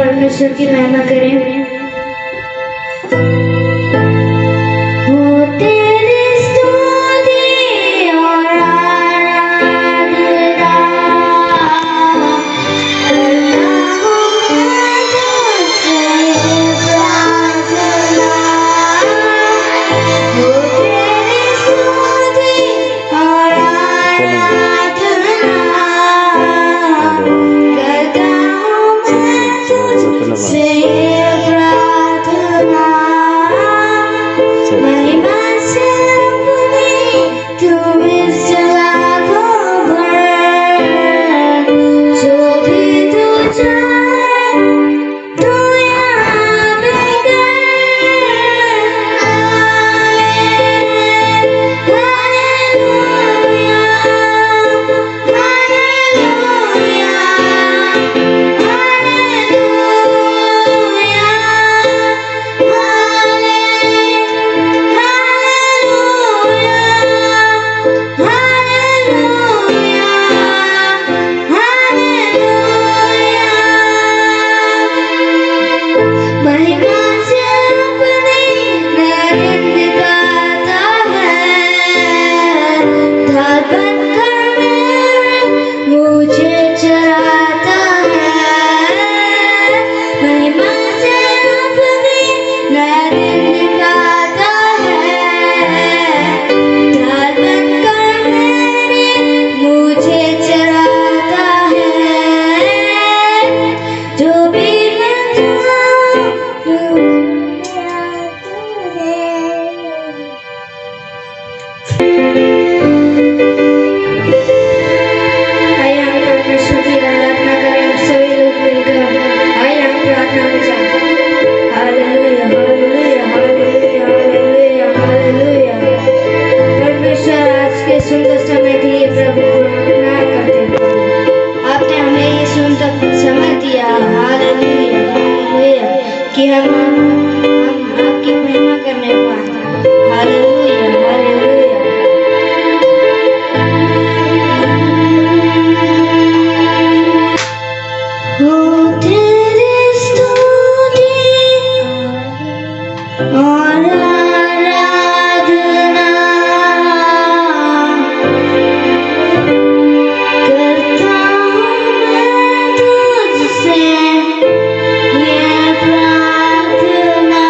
परमेश्वर की महिमा करें। कि हम आपकी महिमा करने पाए। Hallelujah hallelujah. हो तेरी स्तुति और आराधना करता हूँ मैं तुझसे ये प्रार्थना।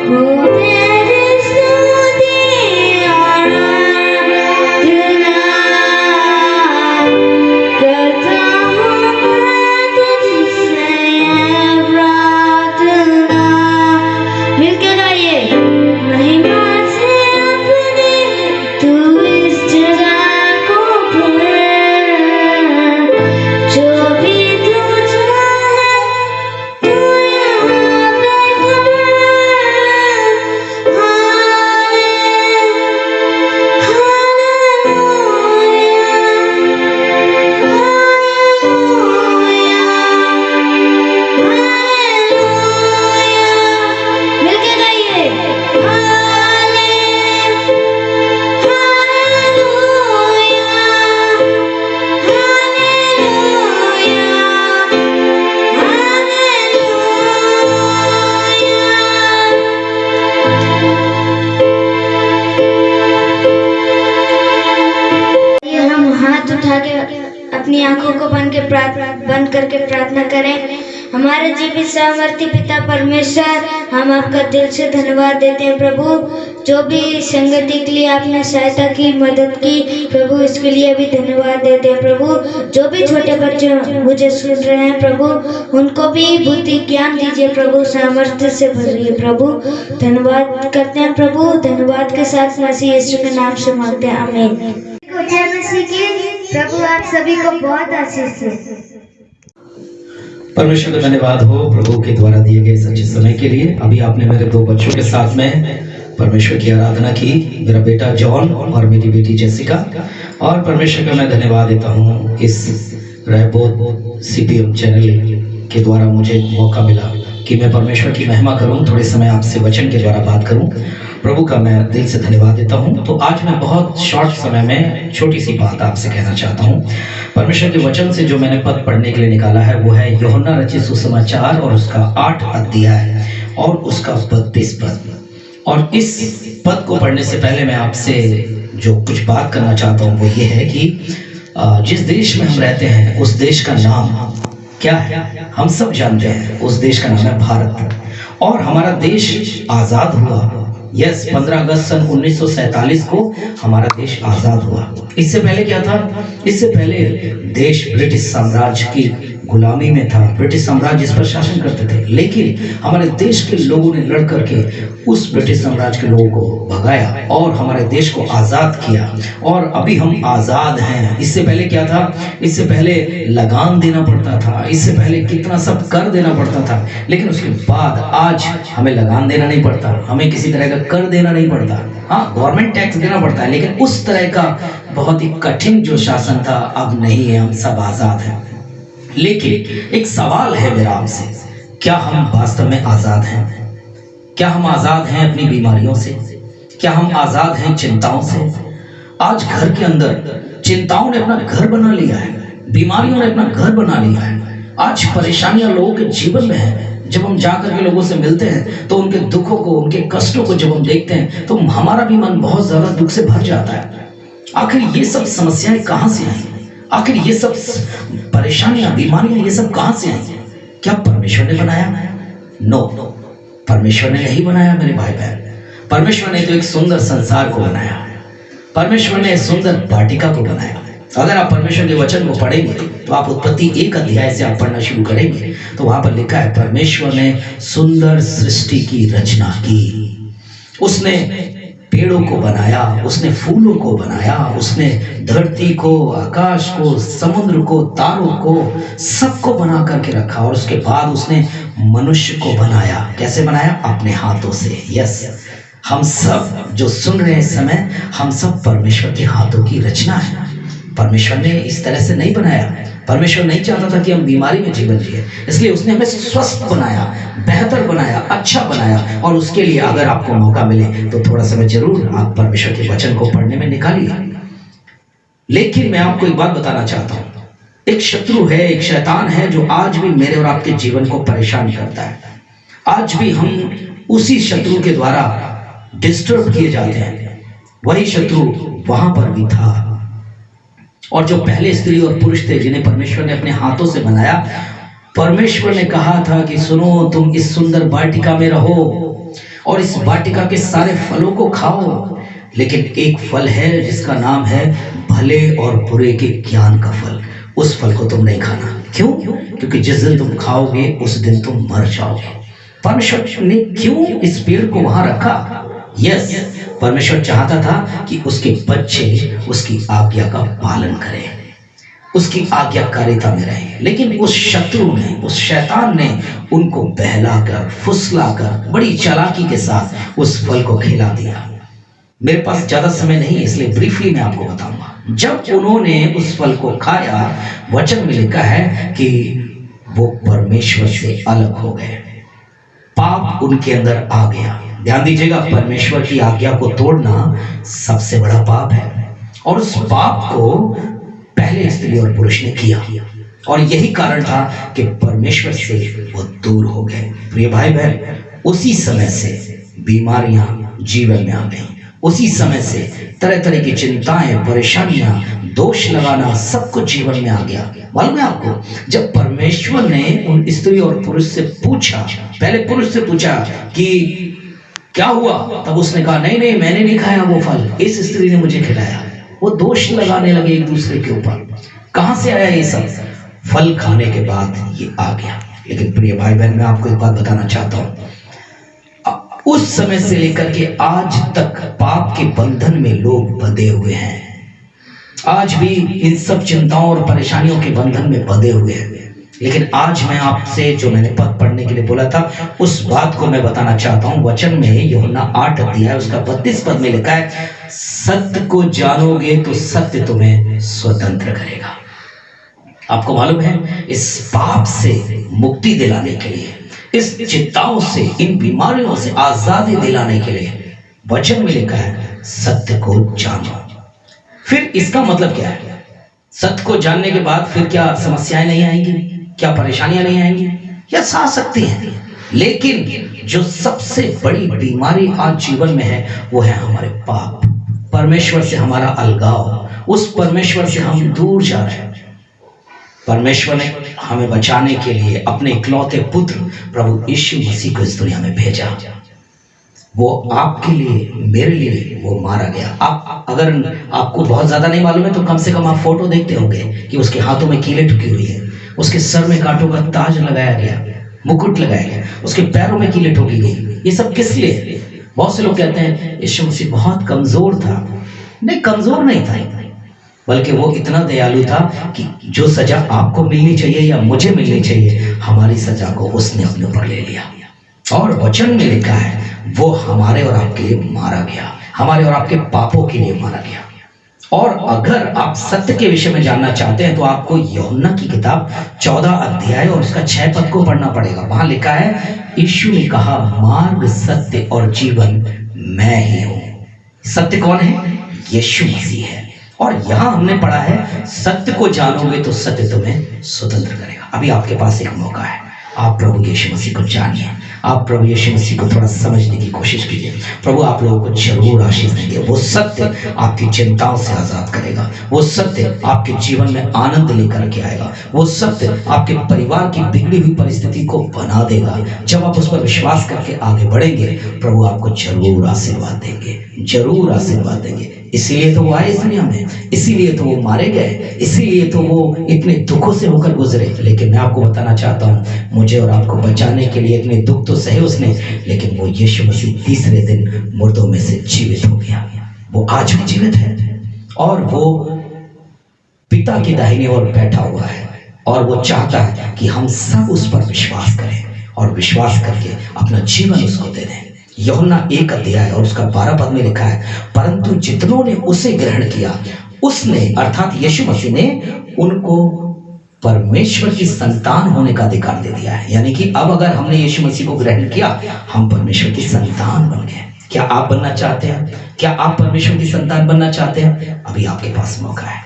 हो तेरी स्तुति और आराधना करता हूँ मैं तुझसे ये प्रार्थना। मिलके गाइए। महिमा से अपनी तू इस जगह को भर, जो भी तू चाहे तू यहाँ पे कर। मिलके गाइए। ये हम हाथ उठा के अपनी आंखों को बंद करके प्रार्थना करें। हमारे जीवित सामर्थ्य पिता परमेश्वर, हम आपका दिल से धन्यवाद देते हैं प्रभु। जो भी संगति के लिए आपने सहायता की, मदद की प्रभु, इसके लिए भी धन्यवाद देते हैं प्रभु। जो भी छोटे बच्चे मुझे सुन रहे हैं प्रभु, उनको भी बुद्धि ज्ञान दीजिए प्रभु, सामर्थ्य से भरिए प्रभु। धन्यवाद करते हैं प्रभु। धन्यवाद के साथ मसीह यीशु के नाम से मांगते हैं, आमीन। प्रभु आप सभी को बहुत आशीष दे। परमेश्वर का धन्यवाद हो प्रभु के द्वारा दिए गए सच्चे समय के लिए। अभी आपने मेरे दो बच्चों के साथ में परमेश्वर की आराधना की, मेरा बेटा जॉन और मेरी बेटी जेसिका। और परमेश्वर का मैं धन्यवाद देता हूँ इस रहबोध CPM चैनल के द्वारा मुझे मौका मिला कि मैं परमेश्वर की महिमा करूं, थोड़े समय आपसे वचन के द्वारा बात करूं। प्रभु का मैं दिल से धन्यवाद देता हूं। तो आज मैं बहुत शॉर्ट समय में छोटी सी बात आपसे कहना चाहता हूं। परमेश्वर के वचन से जो मैंने पद पढ़ने के लिए निकाला है वो है यूहन्ना रचित सुसमाचार और उसका 8 अध्याय और उसका 32 पद। और इस पद को पढ़ने से पहले मैं आपसे जो कुछ बात करना चाहता हूं वो ये है कि जिस देश में हम रहते हैं उस देश का नाम क्या है, हम सब जानते हैं। उस देश का नाम है भारत। और हमारा देश आज़ाद हुआ, 15 अगस्त सन 1947 को हमारा देश आज़ाद हुआ। इससे पहले क्या था? इससे पहले देश ब्रिटिश साम्राज्य की गुलामी में था। ब्रिटिश साम्राज्य इस पर शासन करते थे, लेकिन हमारे देश के लोगों ने लड़ करके उस ब्रिटिश साम्राज्य के लोगों को भगाया और हमारे देश को आज़ाद किया। और अभी हम आज़ाद हैं। इससे पहले क्या था? इससे पहले लगान देना पड़ता था, इससे पहले कितना सब कर देना पड़ता था, लेकिन उसके बाद आज हमें लगान देना नहीं पड़ता, हमें किसी तरह का कर देना नहीं पड़ता। हाँ, गवर्नमेंट टैक्स देना पड़ता है, लेकिन उस तरह का बहुत ही कठिन जो शासन था अब नहीं है। हम सब आज़ाद हैं। लेकिन एक सवाल है मेरा आपसे, क्या हम वास्तव में आज़ाद हैं? क्या हम आज़ाद हैं अपनी बीमारियों से? क्या हम आज़ाद हैं चिंताओं से? आज घर के अंदर चिंताओं ने अपना घर बना लिया है, बीमारियों ने अपना घर बना लिया है। आज परेशानियां लोगों के जीवन में है। जब हम जाकर के लोगों से मिलते हैं तो उनके दुखों को, उनके कष्टों को जब हम देखते हैं तो हमारा भी मन बहुत ज्यादा दुख से भर जाता है। आखिर ये सब समस्याएं कहां से आई? आखिर ये सब परेशानियां, बीमारियां, ये सब कहां से आई? क्या परमेश्वर ने बनाया? नो, परमेश्वर ने नहीं बनाया मेरे भाई बहन। परमेश्वर ने तो एक सुंदर संसार को बनाया। परमेश्वर ने सुंदर वाटिका को बनाया। अगर आप परमेश्वर के वचन को पढ़ेंगे तो आप उत्पत्ति 1 अध्याय से आप पढ़ना शुरू करेंगे तो वहां पर लिखा है परमेश्वर ने सुंदर सृष्टि की रचना की। उसने पेड़ों को बनाया, उसने फूलों को बनाया, उसने धरती को, आकाश को, समुद्र को, तारों को, सबको बना करके रखा। और उसके बाद उसने मनुष्य को बनाया। कैसे बनाया? अपने हाथों से। यस, हम सब जो सुन रहे हैं इस समय, हम सब परमेश्वर के हाथों की रचना है। परमेश्वर ने इस तरह से नहीं बनाया। परमेश्वर नहीं चाहता था कि हम बीमारी में जीवन जिए, इसलिए उसने हमें स्वस्थ बनाया, बेहतर बनाया, अच्छा बनाया। और उसके लिए अगर आपको मौका मिले तो थोड़ा समय जरूर आप परमेश्वर के वचन को पढ़ने में निकालिए। लेकिन मैं आपको एक बात बताना चाहता हूं, एक शत्रु है, एक शैतान है जो आज भी मेरे और आपके जीवन को परेशान करता है। आज भी हम उसी शत्रु के द्वारा डिस्टर्ब किए जाते हैं। वही शत्रु वहां पर भी था। और जो पहले स्त्री और पुरुष थे जिन्हें परमेश्वर ने अपने हाथों से बनाया, परमेश्वर ने कहा था कि सुनो, तुम इस सुंदर वाटिका में रहो और इस वाटिका के सारे फलों को खाओ, लेकिन एक फल है जिसका नाम है भले और बुरे के ज्ञान का फल। उस फल को तुम नहीं खाना। क्यों? क्योंकि जिस दिन तुम खाओगे उस दिन तुम मर जाओगे। परमेश्वर ने क्यों इस पेड़ को वहां रखा? यस, परमेश्वर चाहता था कि उसके बच्चे उसकी आज्ञा का पालन करें, उसकी आज्ञाकारिता में रहें। लेकिन उस शत्रु ने, उस शैतान ने उनको बहलाकर, फुसलाकर, बड़ी चालाकी के साथ उस फल को खिला दिया। मेरे पास ज्यादा समय नहीं है, इसलिए ब्रीफली मैं आपको बताऊंगा। जब उन्होंने उस फल को खाया, वचन में लिखा है कि वो परमेश्वर से अलग हो गए, पाप उनके अंदर आ गया। ध्यान दीजिएगा, परमेश्वर की आज्ञा को तोड़ना सबसे बड़ा पाप है और उस पाप को पहले स्त्री और पुरुष ने किया और यही कारण था कि परमेश्वर से वो दूर हो गए। प्रिय भाई बहन, उसी समय से बीमारियां जीवन में आ गई। उसी समय से तरह तरह की चिंताएं, परेशानियां, दोष लगाना, सब कुछ जीवन में आ गया। मालूम है आपको, जब परमेश्वर ने उन स्त्री और पुरुष से पूछा, पहले पुरुष से पूछा कि क्या हुआ, तब उसने कहा नहीं नहीं, मैंने नहीं खाया वो फल, इस स्त्री ने मुझे खिलाया। वो दोष लगाने लगे एक दूसरे के ऊपर। कहां से आया ये सब? फल खाने के बाद ये आ गया। लेकिन प्रिय भाई बहन, मैं आपको एक बात बताना चाहता हूं, उस समय से लेकर के आज तक पाप के बंधन में लोग बंधे हुए हैं। आज भी इन सब चिंताओं और परेशानियों के बंधन में बंधे हुए हैं। लेकिन आज मैं आपसे जो मैंने पद पढ़ने के लिए बोला था, उस बात को मैं बताना चाहता हूं। वचन में यूहन्ना 8 अध्याय उसका 32 पद में लिखा है, सत्य को जानोगे तो सत्य तुम्हें स्वतंत्र करेगा। आपको मालूम है, इस पाप से मुक्ति दिलाने के लिए, इस चिंताओं से, इन बीमारियों से आजादी दिलाने के लिए वचन में लिखा है सत्य को जानो। फिर इसका मतलब क्या है? सत्य को जानने के बाद फिर क्या समस्याएं नहीं आएंगी? क्या परेशानियां नहीं आएंगी? यस, आ सकती हैं, लेकिन जो सबसे बड़ी बीमारी आज जीवन में है वो है हमारे पाप, परमेश्वर से हमारा अलगाव। उस परमेश्वर से हम दूर जा रहे हैं। परमेश्वर ने हमें बचाने के लिए अपने इकलौते पुत्र प्रभु यीशु मसीह को इस दुनिया में भेजा। वो आपके लिए, मेरे लिए वो मारा गया। आप, अगर आपको बहुत ज्यादा नहीं मालूम है तो कम से कम आप फोटो देखते होंगे कि उसके हाथों में कीलें ठुकी हुई है, उसके सर में कांटों का ताज लगाया गया, मुकुट लगाया गया, उसके पैरों में कीलें ठोकी गई। ये सब किस लिए? बहुत से लोग कहते हैं यीशु मसीह बहुत कमजोर था। नहीं, कमजोर नहीं था, बल्कि वो इतना दयालु था कि जो सजा आपको मिलनी चाहिए या मुझे मिलनी चाहिए, हमारी सजा को उसने अपने ऊपर ले लिया। और वचन में लिखा है वो हमारे और आपके लिए मारा गया, हमारे और आपके पापों के लिए मारा गया। और अगर आप सत्य के विषय में जानना चाहते हैं तो आपको यूहन्ना की किताब 14 अध्याय और उसका 6 पद को पढ़ना पड़ेगा। वहां लिखा है यीशु ने कहा, मार्ग, सत्य और जीवन मैं ही हूं। सत्य कौन है? यीशु मसीह है। और यहां हमने पढ़ा है सत्य को जानोगे तो सत्य तुम्हें स्वतंत्र करेगा। अभी आपके पास एक मौका है, आप प्रभु यीशु मसीह को जानिए, आप प्रभु यीशु मसीह को थोड़ा समझने की कोशिश कीजिए। प्रभु आप लोगों को जरूर आशीष देंगे। वो सत्य आपकी चिंताओं से आजाद करेगा, वो सत्य आपके जीवन में आनंद लेकर के आएगा, वो सत्य आपके परिवार की बिगड़ी हुई परिस्थिति को बना देगा। जब आप उस पर विश्वास करके आगे बढ़ेंगे, प्रभु आपको जरूर आशीर्वाद देंगे, जरूर आशीर्वाद देंगे। इसीलिए तो वो आए इस दुनिया में, इसीलिए तो वो मारे गए, इसीलिए तो वो इतने दुखों से होकर गुजरे। लेकिन मैं आपको बताना चाहता हूँ, मुझे और आपको बचाने के लिए इतने दुख तो सहे उसने, लेकिन वो यीशु मसीह तीसरे दिन मुर्दों में से जीवित हो गया। वो आज भी जीवित है और वो पिता की दाहिनी ओर बैठा हुआ है और वो चाहता है कि हम सब उस पर विश्वास करें और विश्वास करके अपना जीवन उसको दे दें। यूहन्ना 1 अध्याय और उसका 12 पद में लिखा है, परंतु जितनों ने उसे ग्रहण किया, उसने अर्थात यीशु मसीह ने उनको परमेश्वर की संतान होने का अधिकार दे दिया है। यानी कि अब अगर हमने यीशु मसीह को ग्रहण किया, हम परमेश्वर की संतान बन गए। क्या आप बनना चाहते हैं? क्या आप परमेश्वर की संतान बनना चाहते हैं? अभी आपके पास मौका है।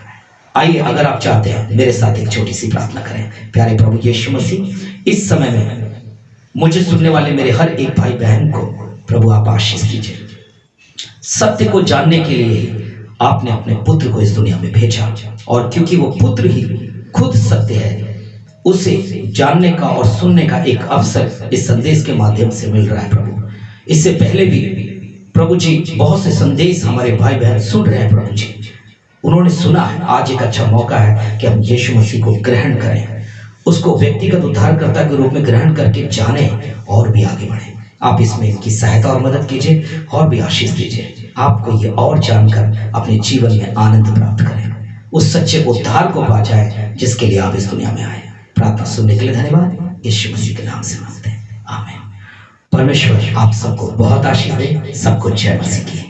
आइए, अगर आप चाहते हैं, मेरे साथ एक छोटी सी प्रार्थना करें। प्यारे प्रभु यीशु मसीह, इस समय में मुझे सुनने वाले मेरे हर एक भाई बहन को प्रभु आप आशीष दीजिए। सत्य को जानने के लिए आपने अपने पुत्र को इस दुनिया में भेजा, और क्योंकि वो पुत्र ही खुद सत्य है, उसे जानने का और सुनने का एक अवसर इस संदेश के माध्यम से मिल रहा है। प्रभु, इससे पहले भी प्रभु जी बहुत से संदेश हमारे भाई बहन सुन रहे हैं। प्रभु जी, उन्होंने सुना है। आज एक अच्छा मौका है कि हम यीशु मसीह को ग्रहण करें, उसको व्यक्तिगत उद्धारकर्ता के रूप में ग्रहण करके जाने और भी आगे बढ़े। आप इसमें इनकी सहायता और मदद कीजिए और भी आशीष दीजिए। आपको ये और जानकर अपने जीवन में आनंद प्राप्त करें, उस सच्चे उद्धार को पा जाए जिसके लिए आप इस दुनिया में आए। प्रार्थना सुनने के लिए धन्यवाद। यीशु मसीह के नाम से मांगते हैं, आमीन। परमेश्वर आप सबको बहुत आशीष दे। सबको जय मसीह की।